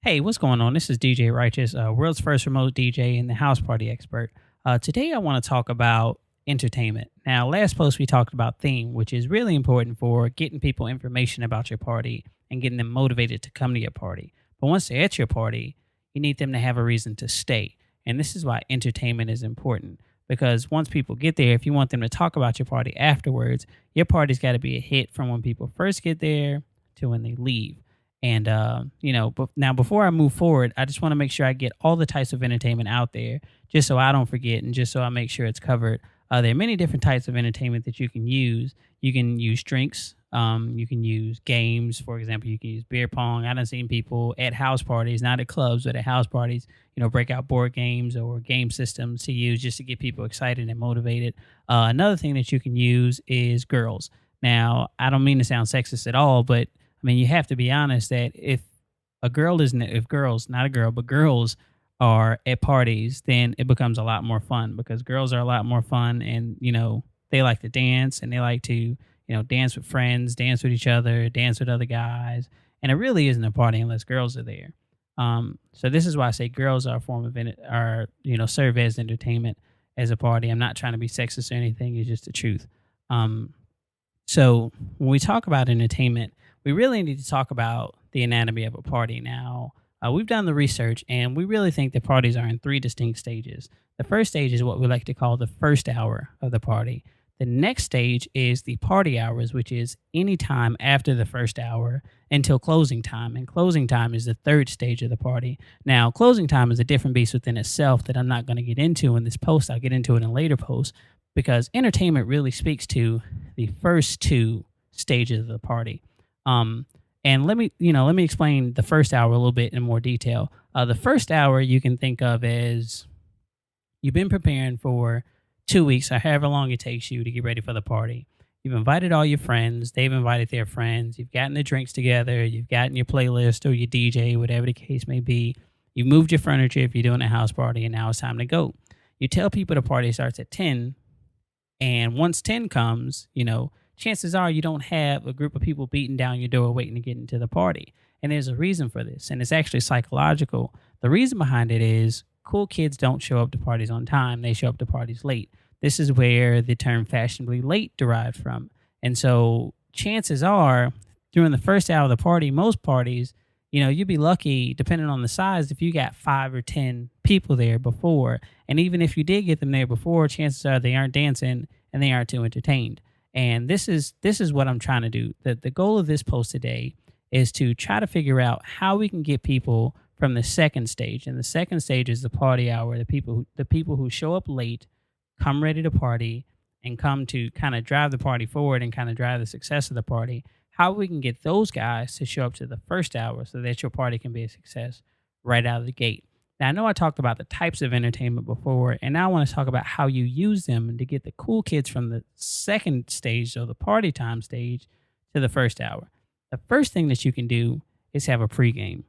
Hey, what's going on? This is DJ Righteous, world's first remote DJ and the house party expert. Today, I want to talk about entertainment. Now, last post we talked about theme, which is really important for getting people information about your party and getting them motivated to come to your party. But once they're at your party, you need them to have a reason to stay. And this is why entertainment is important because once people get there, if you want them to talk about your party afterwards, your party's got to be a hit from when people first get there to when they leave. And but now before I move forward, I just want to make sure I get all the types of entertainment out there, just so I don't forget, and just so I make sure it's covered. There are many different types of entertainment that you can use. You can use drinks. You can use games. For example, you can use beer pong. I've seen people at house parties, not at clubs, but at house parties, break out board games or game systems to use just to get people excited and motivated. Another thing that you can use is girls. Now, I don't mean to sound sexist at all, but I mean, you have to be honest that if girls, not a girl, but girls are at parties, then it becomes a lot more fun because girls are a lot more fun and, they like to dance and they like to, dance with friends, dance with each other, dance with other guys. And it really isn't a party unless girls are there. So this is why I say girls are a form of, serve as entertainment as a party. I'm not trying to be sexist or anything. It's just the truth. So when we talk about entertainment, we really need to talk about the anatomy of a party. Now, we've done the research, and we really think that parties are in three distinct stages. The first stage is what we like to call the first hour of the party. The next stage is the party hours, which is any time after the first hour until closing time. And closing time is the third stage of the party. Now, closing time is a different beast within itself that I'm not going to get into in this post. I'll get into it in a later post because entertainment really speaks to the first two stages of the party. And let me explain the first hour a little bit in more detail. The first hour you can think of as you've been preparing for 2 weeks or however long it takes you to get ready for the party. You've invited all your friends. They've invited their friends. You've gotten the drinks together. You've gotten your playlist or your DJ, whatever the case may be. You've moved your furniture if you're doing a house party, and now it's time to go. You tell people the party starts at 10, and once 10 comes, chances are you don't have a group of people beating down your door waiting to get into the party. And there's a reason for this, and it's actually psychological. The reason behind it is cool kids don't show up to parties on time. They show up to parties late. This is where the term fashionably late derived from. And so chances are during the first hour of the party, most parties, you'd be lucky, depending on the size, if you got 5 or 10 people there before. And even if you did get them there before, chances are they aren't dancing and they aren't too entertained. And this is what I'm trying to do. The goal of this post today is to try to figure out how we can get people from the second stage. And the second stage is the party hour. The people who show up late, come ready to party, and come to kind of drive the party forward and kind of drive the success of the party. How we can get those guys to show up to the first hour so that your party can be a success right out of the gate. Now, I know I talked about the types of entertainment before, and now I want to talk about how you use them to get the cool kids from the second stage, so the party time stage, to the first hour. The first thing that you can do is have a pregame.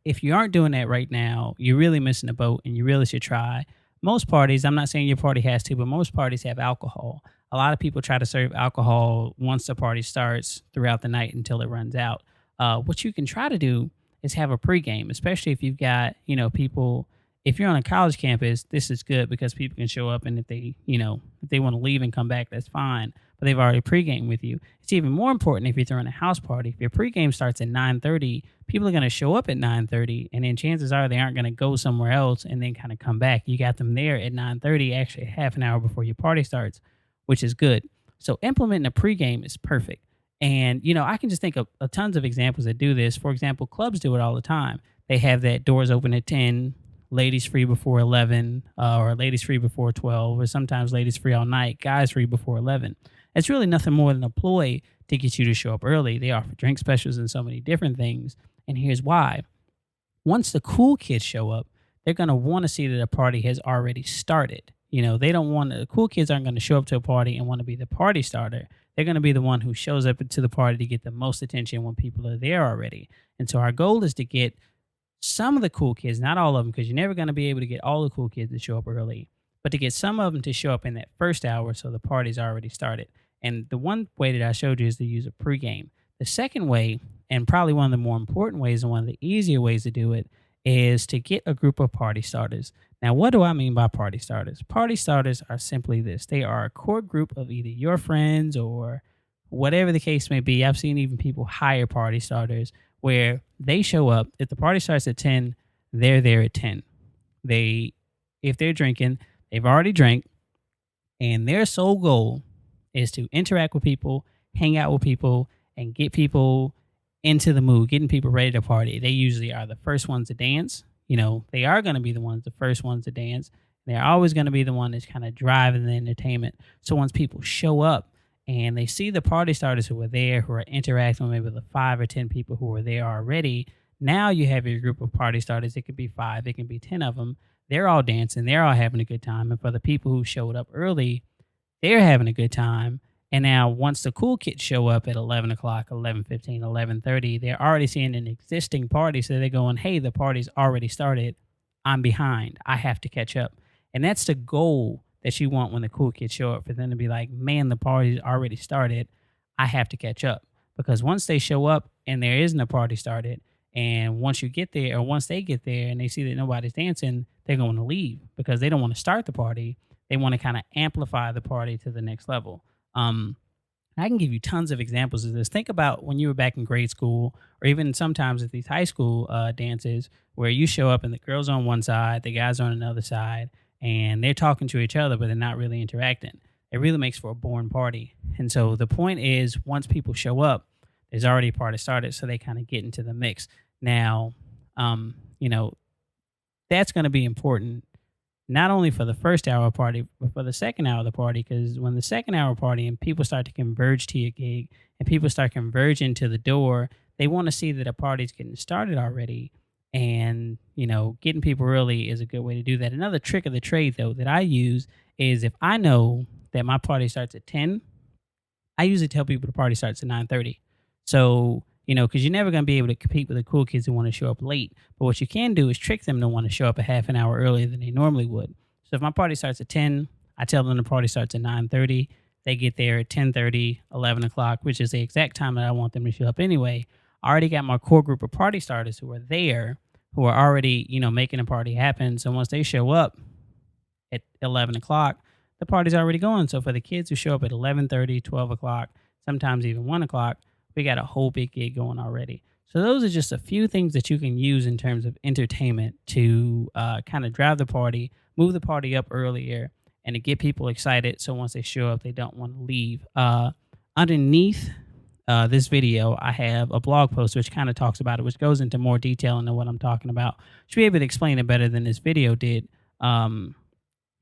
If you aren't doing that right now, you're really missing the boat, and you really should try. Most parties, I'm not saying your party has to, but most parties have alcohol. A lot of people try to serve alcohol once the party starts throughout the night until it runs out. What you can try to do is have a pregame, especially if you've got, people. If you're on a college campus, this is good because people can show up, and if they want to leave and come back, that's fine. But they've already pregame with you. It's even more important if you're throwing a house party. If your pregame starts at 9:30, people are going to show up at 9:30, and then chances are they aren't going to go somewhere else and then kind of come back. You got them there at 9:30, actually half an hour before your party starts, which is good. So implementing a pregame is perfect. And, I can just think of tons of examples that do this. For example, clubs do it all the time. They have that doors open at 10, ladies free before 11, or ladies free before 12, or sometimes ladies free all night, guys free before 11. It's really nothing more than a ploy to get you to show up early. They offer drink specials and so many different things. And here's why. Once the cool kids show up, they're going to want to see that a party has already started. They don't want the cool kids aren't going to show up to a party and want to be the party starter. They're going to be the one who shows up to the party to get the most attention when people are there already. And so our goal is to get some of the cool kids, not all of them, because you're never going to be able to get all the cool kids to show up early, but to get some of them to show up in that first hour so the party's already started. And the one way that I showed you is to use a pregame. The second way, And probably one of the more important ways and one of the easier ways to do it is to get a group of party starters. Now, what do I mean by party starters? Party starters are simply this: they are a core group of either your friends or whatever the case may be. I've seen even people hire party starters where they show up. If the party starts at 10, they're there at 10. They, if they're drinking, they've already drank, and their sole goal is to interact with people, hang out with people, and get people into the mood, getting people ready to party. They usually are the first ones to dance. They are going to be the first ones to dance. They're always going to be the one that's kind of driving the entertainment. So once people show up and they see the party starters who are there, who are interacting with maybe the 5 or 10 people who are there already, now you have your group of party starters. It could be 5, it can be 10 of them. They're all dancing, they're all having a good time. And for the people who showed up early, they're having a good time. And now once the cool kids show up at 11 o'clock, 11:15, 11:30, they're already seeing an existing party. So they're going, hey, the party's already started. I'm behind. I have to catch up. And that's the goal that you want when the cool kids show up, for them to be like, man, the party's already started. I have to catch up. Because once they show up and there isn't a party started, and once you get there, or once they get there and they see that nobody's dancing, they're going to leave because they don't want to start the party. They want to kind of amplify the party to the next level. I can give you tons of examples of this. Think about when you were back in grade school, or even sometimes at these high school dances, where you show up and the girls on one side, the guys on another side, and they're talking to each other, but they're not really interacting. It really makes for a boring party. And so the point is, once people show up, there's already a party started, so they kind of get into the mix. Now, that's going to be important not only for the first hour of party, but for the second hour of the party. Because when the second hour party and people start to converge to your gig and people start converging to the door, they want to see that a party's getting started already. And, getting people early is a good way to do that. Another trick of the trade, though, that I use is, if I know that my party starts at 10, I usually tell people the party starts at 9:30. So, because you're never going to be able to compete with the cool kids who want to show up late. But what you can do is trick them to want to show up a half an hour earlier than they normally would. So if my party starts at 10, I tell them the party starts at 9:30. They get there at 10:30, 11 o'clock, which is the exact time that I want them to show up anyway. I already got my core group of party starters who are there, who are already, making the party happen. So once they show up at 11 o'clock, the party's already going. So for the kids who show up at 11:30, 12 o'clock, sometimes even 1 o'clock, we got a whole big gig going already. So those are just a few things that you can use in terms of entertainment to kind of drive the party, move the party up earlier, and to get people excited. So once they show up, they don't want to leave. Underneath this video, I have a blog post which kind of talks about it, which goes into more detail into what I'm talking about. Should be able to explain it better than this video did.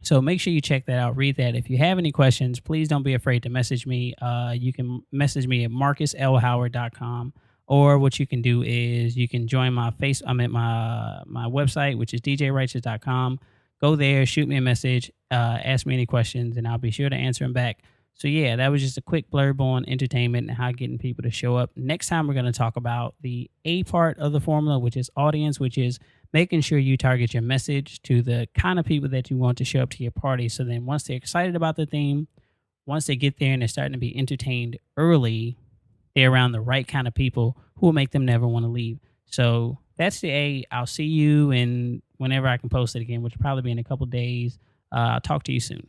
So make sure you check that out, read that. If you have any questions, please don't be afraid to message me. You can message me at marcuslhoward.com, or what you can do is you can join I'm at my website, which is djrighteous.com. Go there, shoot me a message, ask me any questions, and I'll be sure to answer them back. So yeah, that was just a quick blurb on entertainment and how getting people to show up. Next time, we're going to talk about the A part of the formula, which is audience, which is making sure you target your message to the kind of people that you want to show up to your party. So then once they're excited about the theme, once they get there and they're starting to be entertained early, they're around the right kind of people who will make them never want to leave. So that's the A. I'll see you whenever I can post it again, which will probably be in a couple days. I'll talk to you soon.